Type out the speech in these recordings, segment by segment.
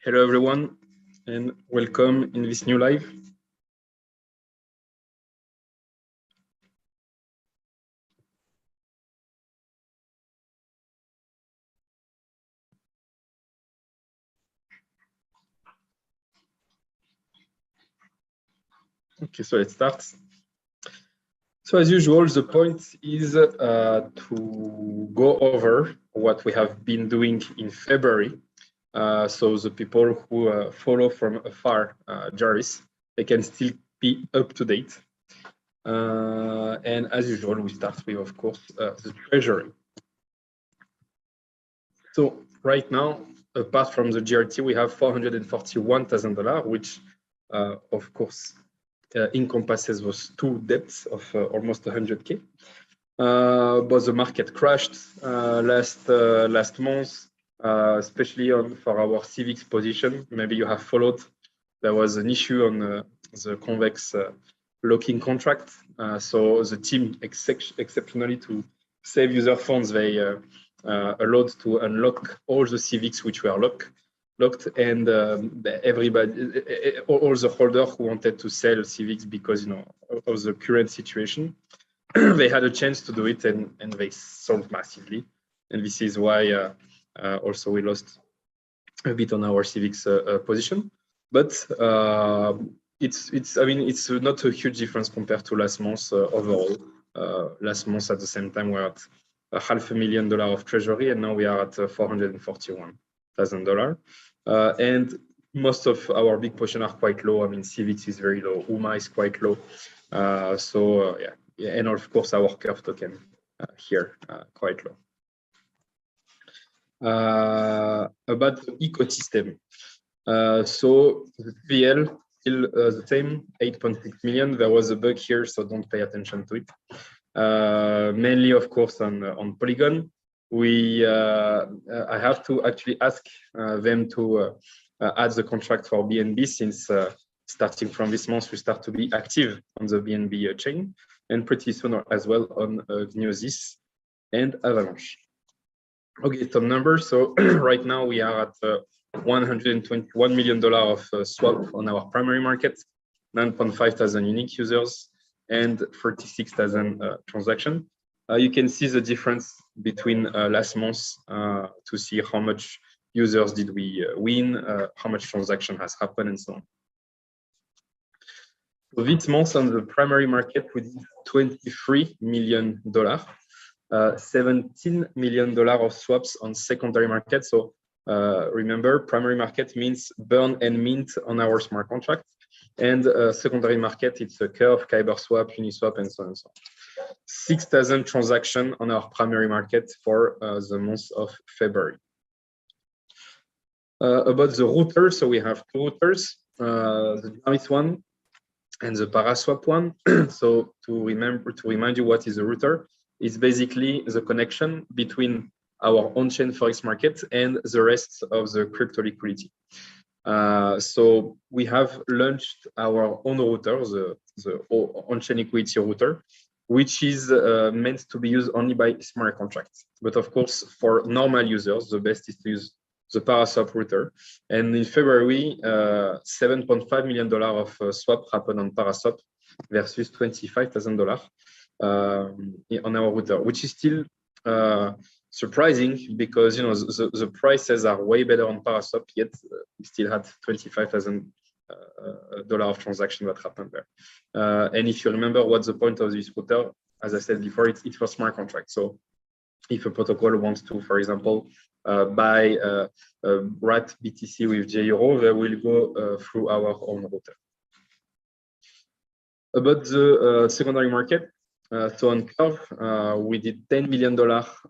Hello, everyone, and welcome in this new live. Okay, so let's start. So as usual, the point is to go over what we have been doing in February. So the people who follow from afar Jarvis, they can still be up to date. And as usual, we start with, of course, the treasury. So right now, apart from the GRT, we have $441,000, which, of course, encompasses those two debts of almost 100K. But the market crashed last month, especially for our CVX position. Maybe you have followed. There was an issue on the convex locking contract. So the team, exceptionally to save user funds, they allowed to unlock all the CVX which were locked, and everybody, all the holders who wanted to sell CVX because of the current situation, they had a chance to do it, and they sold massively. And this is why also we lost a bit on our CVX position. But it's not a huge difference compared to last month overall. Last month at the same time we're at $500,000 of treasury, and now we are at $441,000. And most of our big positions are quite low. I mean, CVX is very low, UMA is quite low. Yeah, and of course our curve token here quite low. About the ecosystem. So the VL still the same, 8.6 million. There was a bug here, so don't pay attention to it. Mainly, of course, on Polygon. I have to actually ask them to add the contract for BNB, since starting from this month we start to be active on the BNB chain, and pretty soon as well on Gnosis and Avalanche. Okay, some numbers. So right now we are at $121 million of swap on our primary market, 9,500 unique users, and 36,000 transactions. You can see the difference between last month to see how much users did we win, how much transaction has happened, and so on. So this month on the primary market, we did $23 million, $17 million of swaps on secondary market. So remember, primary market means burn and mint on our smart contract, and secondary market, it's a Curve, Kyber Swap, Uniswap, and so on and so on. 6,000 transactions on our primary market for the month of February. About the router, so we have two routers, the Jarvis one and the Paraswap one. So to remind you what is a router, it's basically the connection between our on-chain forex market and the rest of the crypto liquidity. So we have launched our own router, the on-chain liquidity router, which is meant to be used only by smart contracts. But of course, for normal users, the best is to use the Paraswap router. And in February, $7.5 million of swap happened on Paraswap versus $25,000 on our router, which is still surprising, because the prices are way better on Paraswap, yet we still had $25,000 of transaction that happened there. And if you remember what's the point of this router, as I said before, it's for smart contracts. So if a protocol wants to, for example, buy RAT BTC with jEUR, they will go through our own router. About the secondary market, so on Curve, we did $10 million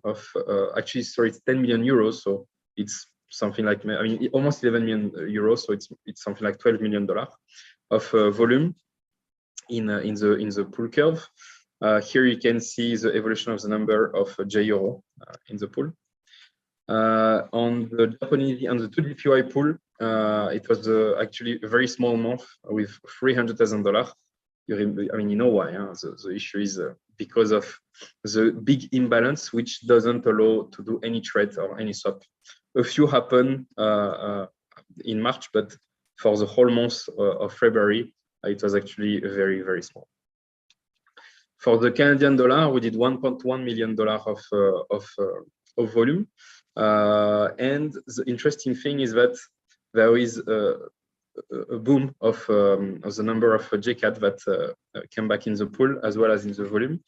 of, actually, sorry, it's 10 million euros. So it's something like, I mean, almost 11 million euros. So it's something like $12 million of volume in the pool curve. Here you can see the evolution of the number of jEUR in the pool. On the Japanese, on the 2GPY pool, it was actually a very small month with $300,000. I mean, you know why? Huh? The issue is because of the big imbalance, which doesn't allow to do any trade or any swap. A few happen in March, but for the whole month of February, it was actually very, very small. For the Canadian dollar, we did $1.1 million of volume. And the interesting thing is that there is a boom of the number of jCAT that came back in the pool as well as in the volume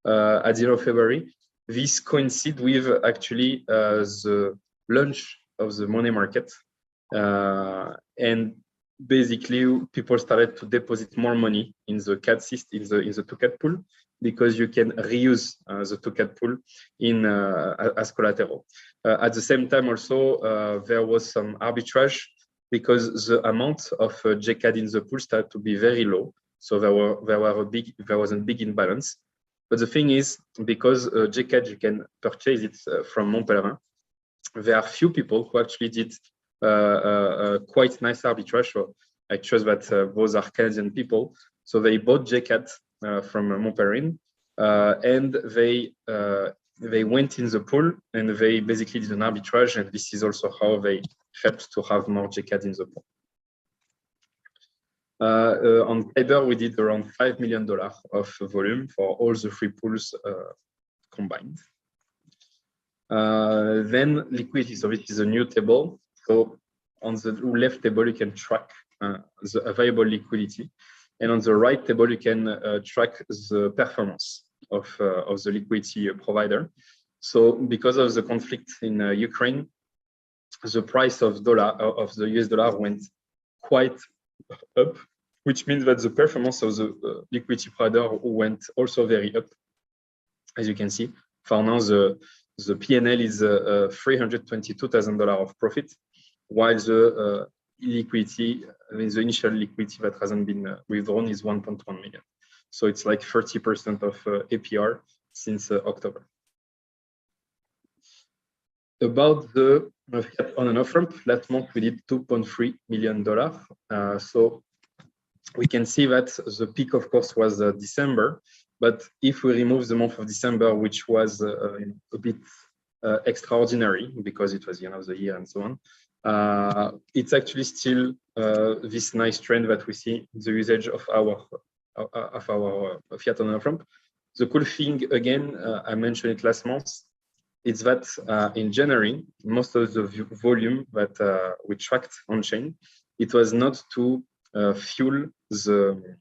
at the end of February. This coincides with actually the launch of the money market, and basically people started to deposit more money in the CAT system, in the 2CAT pool, because you can reuse the 2CAT pool in as collateral. At the same time, also there was some arbitrage because the amount of jCAD in the pool started to be very low, so there was a big imbalance. But the thing is, because jCAD you can purchase it from Montpellier, there are few people who actually did quite nice arbitrage. So I trust that those are Canadian people. So they bought jCAD from Montpellier, and they went in the pool and they basically did an arbitrage. And this is also how they helped to have more jCAD in the pool. On Kyber, we did around $5 million of volume for all the three pools combined. Then liquidity. So this is a new table. So on the left table, you can track the available liquidity. And on the right table, you can track the performance of the liquidity provider. So because of the conflict in Ukraine, the price of the US dollar went quite up, which means that the performance of the liquidity provider went also very up. As you can see, for now, the P&L is $322,000 of profit, while the liquidity, I mean, the initial liquidity that hasn't been withdrawn is 1.1 million. So it's like 30% of APR since October. About the fiat on and off ramp, last month we did $2.3 million. So we can see that the peak, of course, was December. But if we remove the month of December, which was a bit extraordinary because it was the end of the year and so on, it's actually still this nice trend that we see in the usage of our fiat on and off ramp. The cool thing, again, I mentioned it last month, it's that in January, most of the volume that we tracked on chain, it was not to fuel the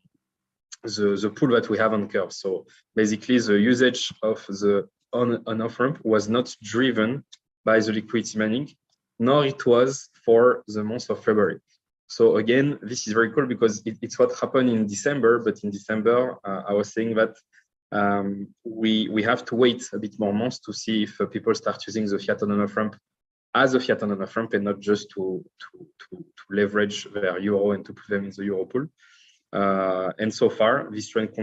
pool that we have on Curve. So basically, the usage of the on and off ramp was not driven by the liquidity mining, nor it was for the month of February. So again, this is very cool because it's what happened in December. But in December, I was saying that we have to wait a bit more months to see if people start using the fiat on and off ramp as a fiat on and off ramp, and not just to leverage their euro and to put them in the euro pool. And so far, this trend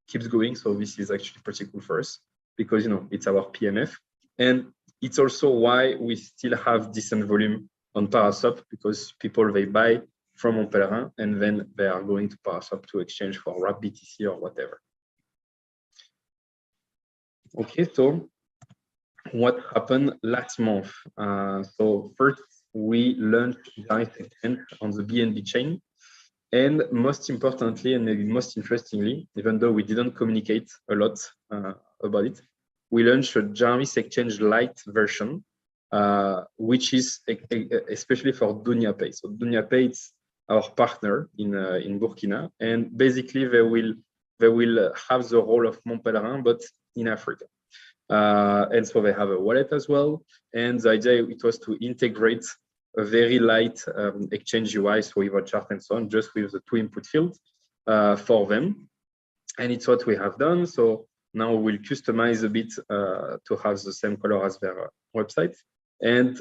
keeps going. So this is actually pretty cool for us because, you know, it's our PMF. And it's also why we still have decent volume on Paraswap, because people, they buy from Montpellier and then they are going to Paraswap to exchange for wrap BTC or whatever. Okay, so what happened last month? So first, we launched Jarvis exchange on the BNB chain. And most importantly, and maybe most interestingly, even though we didn't communicate a lot about it, we launched a Jarvis Exchange Lite version, which is especially for DunyaPay. So DunyaPay is our partner in Burkina, and basically they will have the role of Montpellier, but in Africa. And so they have a wallet as well. And the idea it was to integrate a very light exchange UI, so with a chart and so on, just with the 2 input fields for them. And it's what we have done. So now we'll customize a bit to have the same color as their website. And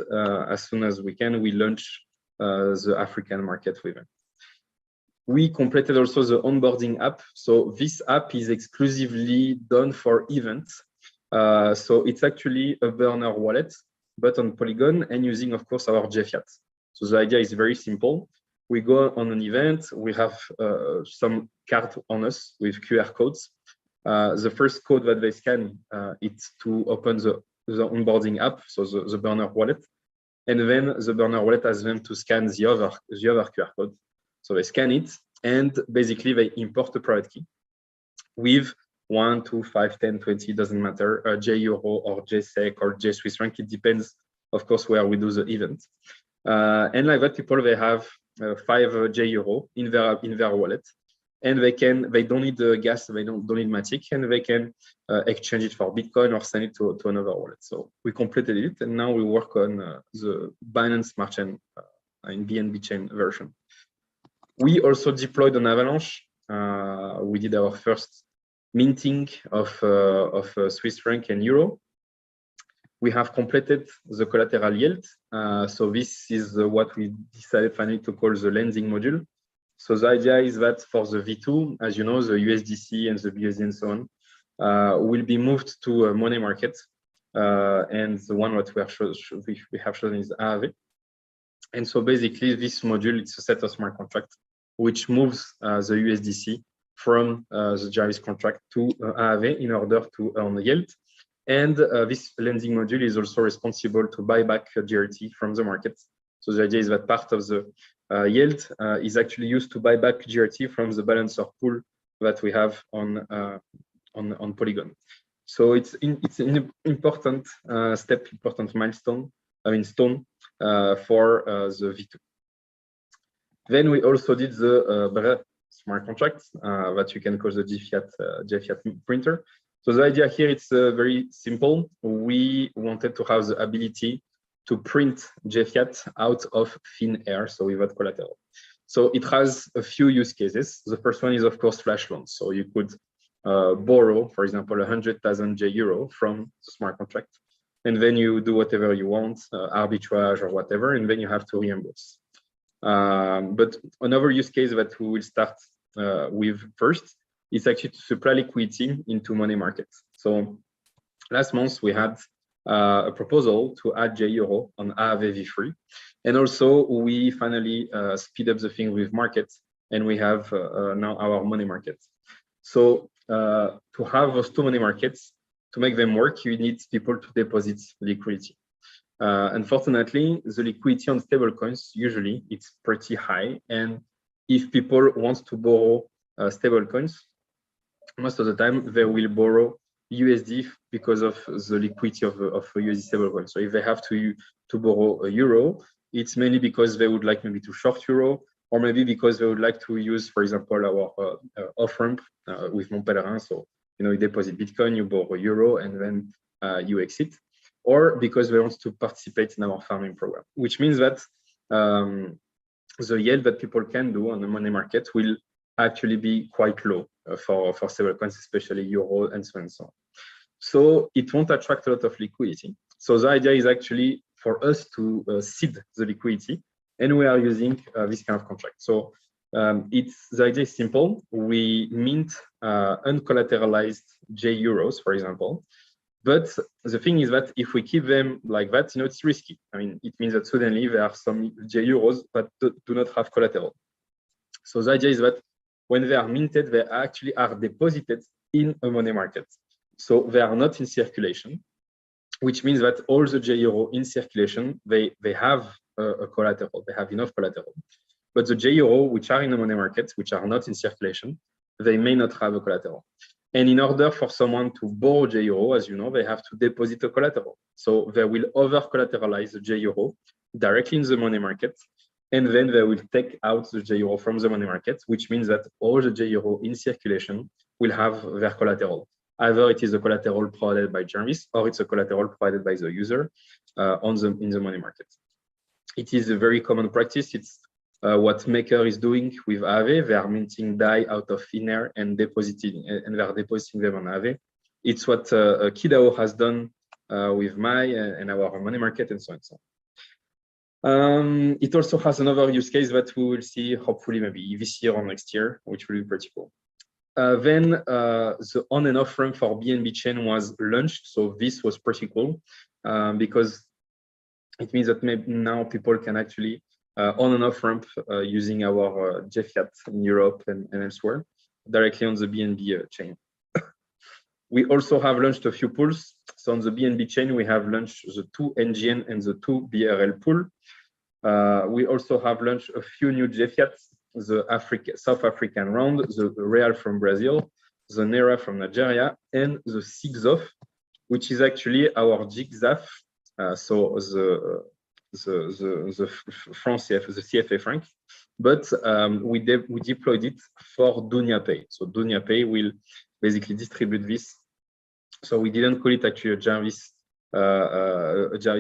as soon as we can, we launch the African market with them. We completed also the onboarding app. So this app is exclusively done for events. So it's actually a burner wallet, but on Polygon and using, of course, our jFIAT. So the idea is very simple. We go on an event, we have some card on us with QR codes. The first code that they scan, it's to open the onboarding app, so the burner wallet. and then the burner wallet asks them to scan the other QR code. So they scan it, and basically they import the private key with 1, 2, 5, 10, 20, doesn't matter, jEUR or jSEC or jSwiss franc. It depends, of course, where we do the event. And like that, people, they have 5 jEUR in their wallet, and they don't need the gas, they don't need Matic, and they can exchange it for Bitcoin or send it to another wallet. So we completed it, and now we work on the Binance Smart Chain in BNB Chain version. We also deployed an Avalanche. We did our first minting of Swiss franc and euro. We have completed the collateral yield. So this is what we decided finally to call the lending module. So the idea is that for the V2, as you know, the USDC and the BUSD and so on will be moved to a money market. And the one that we have shown is Aave. And so basically this module, it's a set of smart contracts which moves the USDC from the Jarvis contract to Aave in order to earn the yield. And this lending module is also responsible to buy back GRT from the market. So the idea is that part of the yield is actually used to buy back GRT from the balancer pool that we have on Polygon. So it's an important step, important milestone, stone for the V2. Then we also did the smart contract that you can call the jFIAT printer. So the idea here, it's very simple. We wanted to have the ability to print jFIAT out of thin air, so without collateral. So it has a few use cases. The first one is, of course, flash loans. So you could borrow, for example, 100,000 jEUR from the smart contract, and then you do whatever you want, arbitrage or whatever, and then you have to reimburse. But another use case that we will start with first is actually to supply liquidity into money markets. So last month we had a proposal to add jEUR on Aave v3, and also we finally speed up the thing with markets, and we have now our money market. So to have those two money markets, to make them work, you need people to deposit liquidity. Unfortunately, the liquidity on stablecoins, usually it's pretty high. And if people want to borrow stablecoins, most of the time they will borrow USD because of the liquidity of USD stablecoin. So if they have to borrow a euro, it's mainly because they would like maybe to short euro, or maybe because they would like to use, for example, our off-ramp with Montpellerin. So, you deposit Bitcoin, you borrow euro, and then you exit. Or because they want to participate in our farming program, which means that the yield that people can do on the money market will actually be quite low for stablecoins, especially euro and so on and so on. So it won't attract a lot of liquidity. So the idea is actually for us to seed the liquidity, and we are using this kind of contract. So the idea is simple. We mint uncollateralized jEUR, for example. But the thing is that if we keep them like that, it's risky. It means that suddenly there are some jEUR that do not have collateral. So the idea is that when they are minted, they actually are deposited in a money market. So they are not in circulation, which means that all the jEUR in circulation, they have a collateral, they have enough collateral. But the jEUR which are in the money market, which are not in circulation, they may not have a collateral. And in order for someone to borrow jEUR, as you know, they have to deposit a collateral. So they will over-collateralize the jEUR directly in the money market, and then they will take out the jEUR from the money market, which means that all the jEUR in circulation will have their collateral. Either it is a collateral provided by Jarvis, or it's a collateral provided by the user in the money market. It is a very common practice. It's what Maker is doing with Aave. They are minting DAI out of thin air and depositing, and they are depositing them on Aave. It's what KidAO has done with Mai and our money market, and so on and so on. It also has another use case that we will see hopefully maybe this year or next year, which will be pretty cool. Then the on and off ramp for BNB Chain was launched. So this was pretty cool because it means that maybe now people can actually on and off ramp using our jFIAT in Europe and elsewhere directly on the BNB chain. We also have launched a few pools. So on the BNB chain, we have launched the 2 NGN and the 2 BRL pool. We also have launched a few new jFIAT, the South African round, the Real from Brazil, the Naira from Nigeria, and the SIGZOF, which is actually our jXAF. So the franc CFA, the CFA franc, but we deployed it for DunyaPay. So DunyaPay will basically distribute this. So we didn't call it actually a Jarvis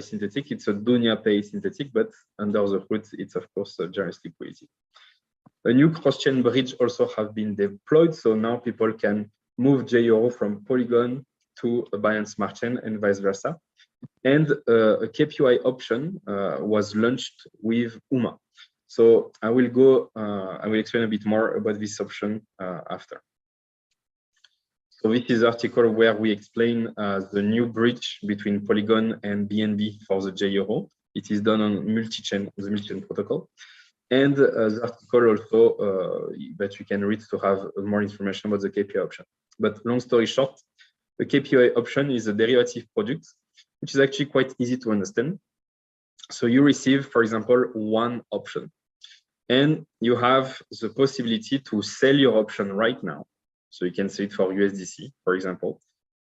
synthetic. It's a DunyaPay synthetic, but under the hood, it's of course a Jarvis liquidity. A new cross-chain bridge also have been deployed. So now people can move jEUR from Polygon to a Binance Smart Chain and vice versa. And a KPI option was launched with UMA. So I will explain a bit more about this option after. So this is an article where we explain the new bridge between Polygon and BNB for the jEUR. It is done on multi-chain, the multi-chain protocol. And the article also that you can read to have more information about the KPI option. But long story short, the KPI option is a derivative product, which is actually quite easy to understand. So you receive, for example, one option, and you have the possibility to sell your option right now. So you can sell it for USDC, for example,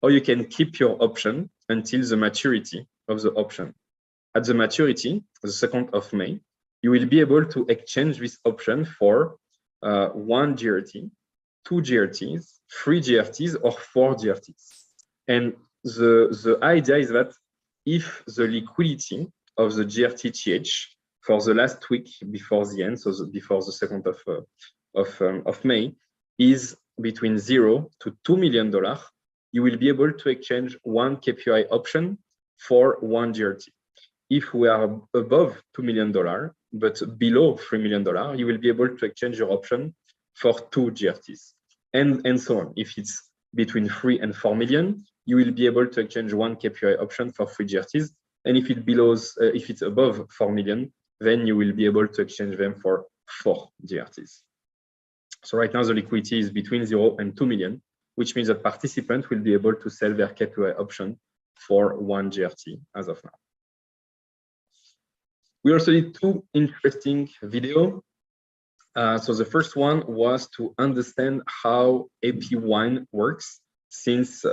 or you can keep your option until the maturity of the option. At the maturity, the 2nd of May, you will be able to exchange this option for 1 GRT, 2 GRTs, 3 GRTs, or 4 GRTs. And the idea is that if the liquidity of the GRTTH for the last week before the end, so before the 2nd of May, is between $0 to $2 million, you will be able to exchange 1 KPI option for 1 GRT. If we are above $2 million, but below $3 million, you will be able to exchange your option for 2 GRTs, and so on. If it's between 3 and 4 million, you will be able to exchange 1 KPI option for 3 GRTs. And if it's above 4 million, then you will be able to exchange them for 4 GRTs. So right now the liquidity is between 0 and 2 million, which means that participants will be able to sell their KPI option for 1 GRT as of now. We also did 2 interesting videos. So the first one was to understand how AP1 works, since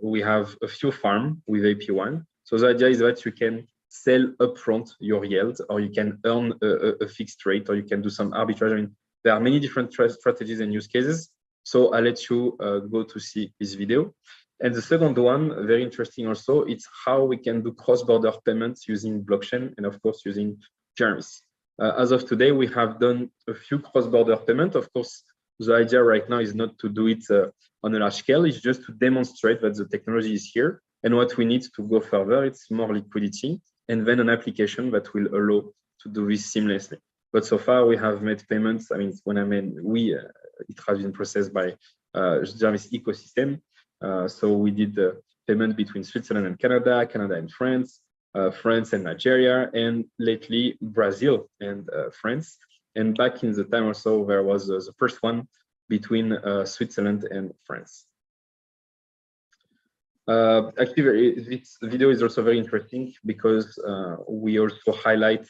we have a few farms with AP1. So the idea is that you can sell upfront your yield, or you can earn a fixed rate, or you can do some arbitrage. I mean, there are many different strategies and use cases. So I'll let you go to see this video. And the second one, very interesting also, it's how we can do cross-border payments using blockchain and of course using Jarvis. As of today, we have done a few cross-border payments. Of course, the idea right now is not to do it on a large scale. It's just to demonstrate that the technology is here. And what we need to go further, it's more liquidity and then an application that will allow to do this seamlessly. But so far, we have made payments. I mean, when I mean we, it has been processed by Jarvis ecosystem. So we did the payment between Switzerland and Canada, Canada and France, France and Nigeria, and lately Brazil and France. And back in the time also, there was the first one between Switzerland and France. Actually, this video is also very interesting because we also highlight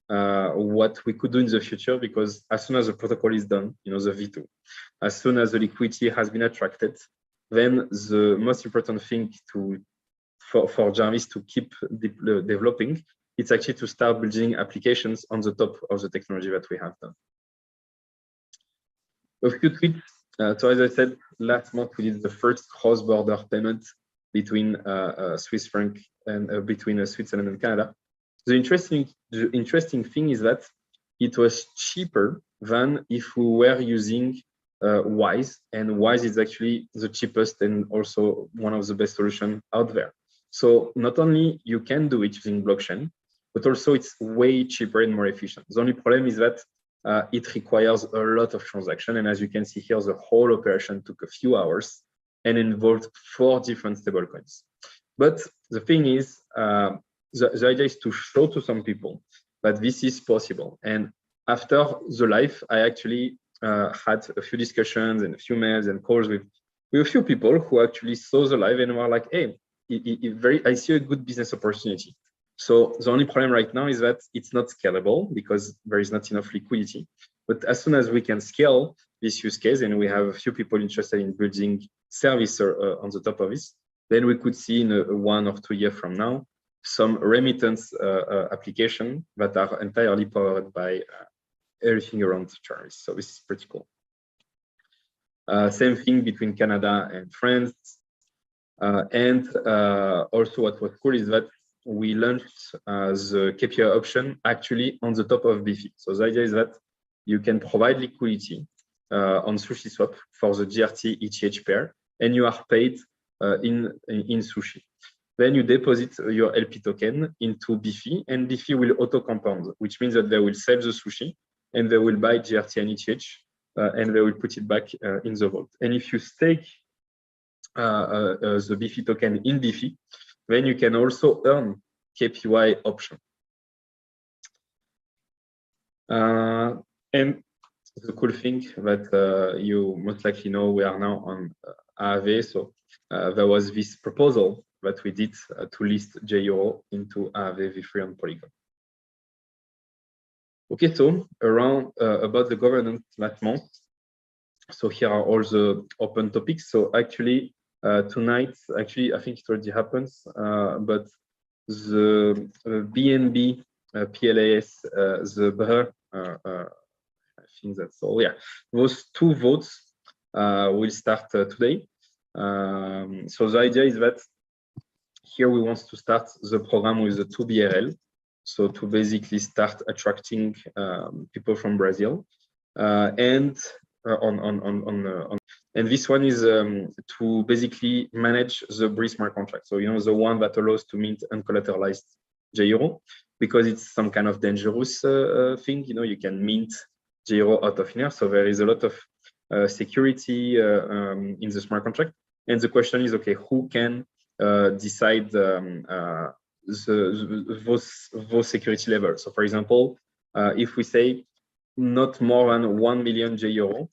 what we could do in the future, because as soon as the protocol is done, you know, the V2, as soon as the liquidity has been attracted, then the most important thing for Jarvis to keep developing, it's actually to start building applications on the top of the technology that we have done. A few tweets. So as I said, last month we did the first cross-border payment between Swiss franc and between Switzerland and Canada. The interesting thing is that it was cheaper than if we were using Wise, and Wise is actually the cheapest and also one of the best solutions out there. So not only you can do it using blockchain, but also it's way cheaper and more efficient. The only problem is that it requires a lot of transaction, and as you can see here, the whole operation took a few hours and involved 4 different stablecoins. But the thing is, the idea is to show to some people that this is possible. And after the live, I actually had a few discussions and a few mails and calls with We have a few people who actually saw the live and were like, hey, I see a good business opportunity. So the only problem right now is that it's not scalable because there is not enough liquidity. But as soon as we can scale this use case and we have a few people interested in building service on the top of this, then we could see in 1 or 2 years from now some remittance application that are entirely powered by everything around Jarvis. So this is pretty cool. Same thing between Canada and France. Also what was cool is that we launched the KPI option actually on the top of BFI. So the idea is that you can provide liquidity on SushiSwap for the GRT ETH pair, and you are paid in Sushi. Then you deposit your LP token into BFI, and BFI will auto compound, which means that they will sell the Sushi and they will buy GRT and ETH, and they will put it back in the vault. And if you stake the BFI token in BFI, then you can also earn KPI option. And the cool thing that you most likely know, we are now on Aave. So there was this proposal that we did to list jEUR into Aave v3 on Polygon. Okay, so around about the governance last month. So here are all the open topics. So actually tonight, I think it already happens, but the BNB PLAS, the BRE, I think that's all. Yeah, those 2 votes will start today. So the idea is that here we want to start the program with the 2 BRL. So to basically start attracting people from Brazil, and this one is to basically manage the BRE smart contract. So the one that allows to mint uncollateralized jEUR, because it's some kind of dangerous thing. You can mint jEUR out of thin air. So there is a lot of security in the smart contract. And the question is, okay, who can decide those security levels? So for example, if we say not more than 1 million jEUR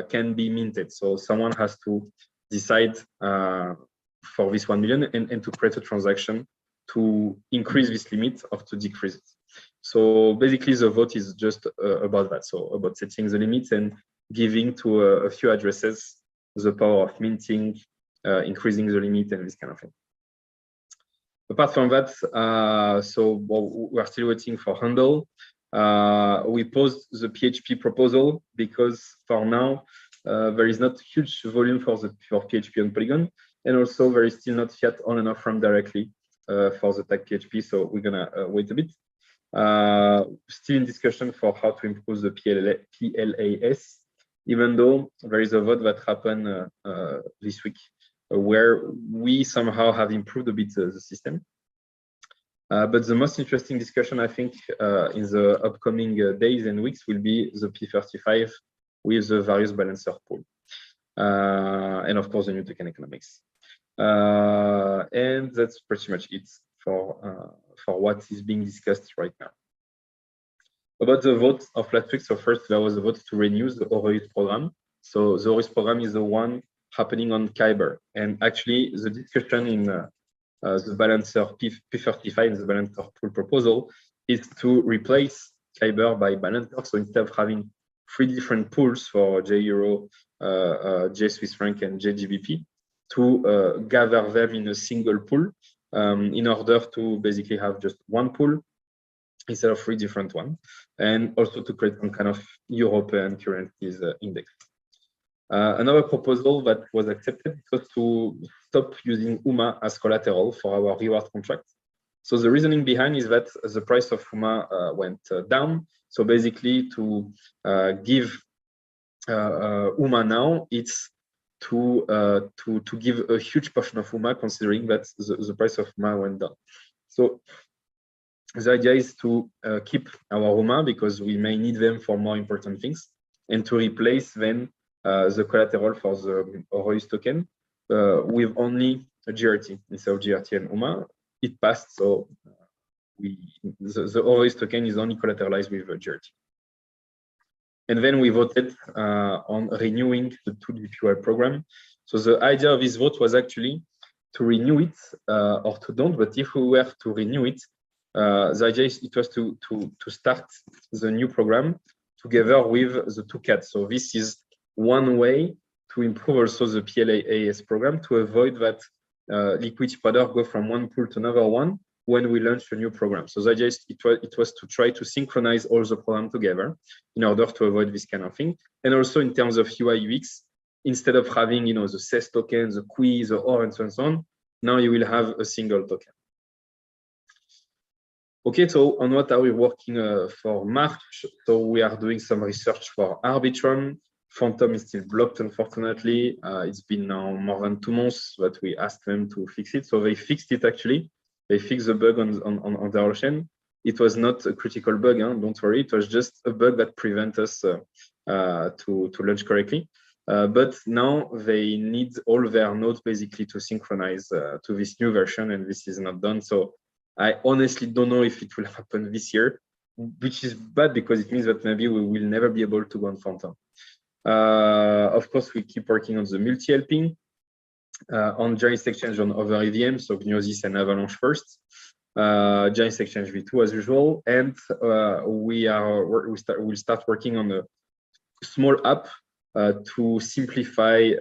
can be minted. So someone has to decide for this 1 million and to create a transaction to increase this limit or to decrease it. So basically the vote is just about that. So about setting the limits and giving to a few addresses the power of minting, increasing the limit and this kind of thing. Apart from that, we are still waiting for handle. We paused the PHP proposal because for now there is not huge volume for PHP on Polygon, and also there is still not fiat on and off ramp directly for the tag PHP. So we're gonna wait a bit. Still in discussion for how to improve the PLAS, even though there is a vote that happened this week where we somehow have improved a bit the system. But the most interesting discussion, I think, in the upcoming days and weeks will be the P35 with the various balancer pool. And of course, the new token economics. And that's pretty much it for what is being discussed right now. About the vote of last week, so first there was a vote to renew the Aureus program. So the Aureus program is the one happening on Kyber. And actually, the discussion in the balancer P35 in the balancer pool proposal is to replace Kyber by balancer. So instead of having 3 different pools for jEUR, jSwiss franc, and jGBP, to gather them in a single pool in order to basically have just one pool instead of 3 different ones, and also to create some kind of European currencies index. Another proposal that was accepted was to stop using UMA as collateral for our reward contract. So the reasoning behind is that the price of UMA went down. So basically, to give UMA now, it's to give a huge portion of UMA, considering that the price of UMA went down. So the idea is to keep our UMA because we may need them for more important things, and to replace then the collateral for the Aureus token with only a GRT instead of GRT and UMA. It passed, so the Aureus token is only collateralized with a GRT. And then we voted on renewing the 2 jPY program. So the idea of this vote was actually to renew it or to don't, but if we were to renew it, the idea is it was to start the new program together with the two cats. So this is one way to improve also the PLAAS program to avoid that liquidity powder go from one pool to another one when we launch a new program. So the idea is it was to try to synchronize all the programs together in order to avoid this kind of thing. And also in terms of UI UX, instead of having the CES token, the quiz, the OR, and so on, now you will have a single token. Okay, so on what are we working for March? So we are doing some research for Arbitrum. Phantom is still blocked, unfortunately. It's been now more than 2 months that we asked them to fix it. So they fixed it actually. They fixed the bug on their chain. It was not a critical bug, don't worry. It was just a bug that prevents us to launch correctly. But now they need all their nodes basically to synchronize to this new version, and this is not done. So I honestly don't know if it will happen this year, which is bad because it means that maybe we will never be able to go on Phantom. Of course, we keep working on the multi-helping on Jarvis Exchange on other EVMs, so Gnosis and Avalanche first. Jarvis Exchange v2 as usual, and we'll start working on a small app to simplify,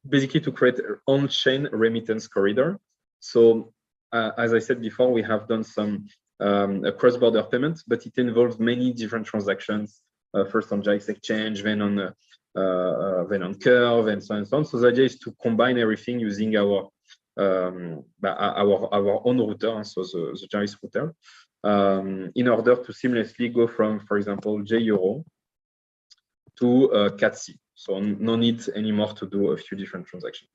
basically to create an on-chain remittance corridor. So as I said before, we have done some cross-border payments, but it involves many different transactions. First on Jarvis Exchange, then on Curve, and so on and so on. So the idea is to combine everything using our own router, so the Jarvis router, in order to seamlessly go from, for example, jEUR to CAT-C. So no need anymore to do a few different transactions.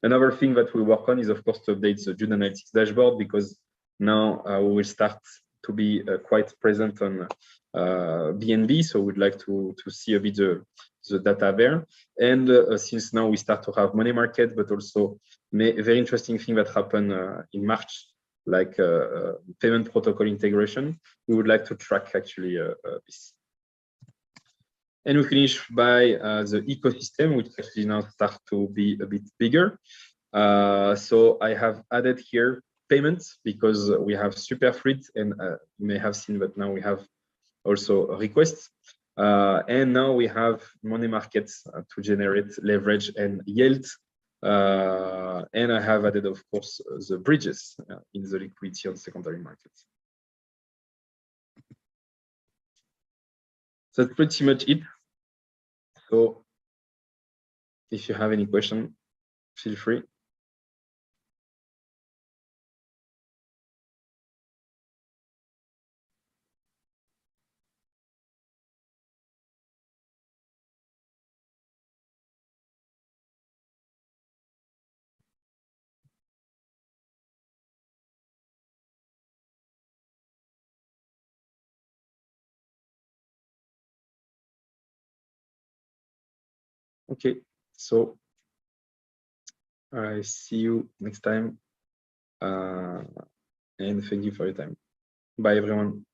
Another thing that we work on is, of course, to update the June Analytics dashboard, because now we will start to be quite present on BNB. So we'd like to see a bit the data there. And since now we start to have money market, but also a very interesting thing that happened in March, like payment protocol integration, we would like to track actually this. And we finish by the ecosystem, which actually now starts to be a bit bigger. So I have added here payments because we have Superfleet, and you may have seen that now we have also requests. And now we have money markets to generate leverage and yield. And I have added, of course, the bridges in the liquidity on secondary markets. So that's pretty much it. So if you have any question, feel free. Okay, so I see you next time, and thank you for your time. Bye, everyone.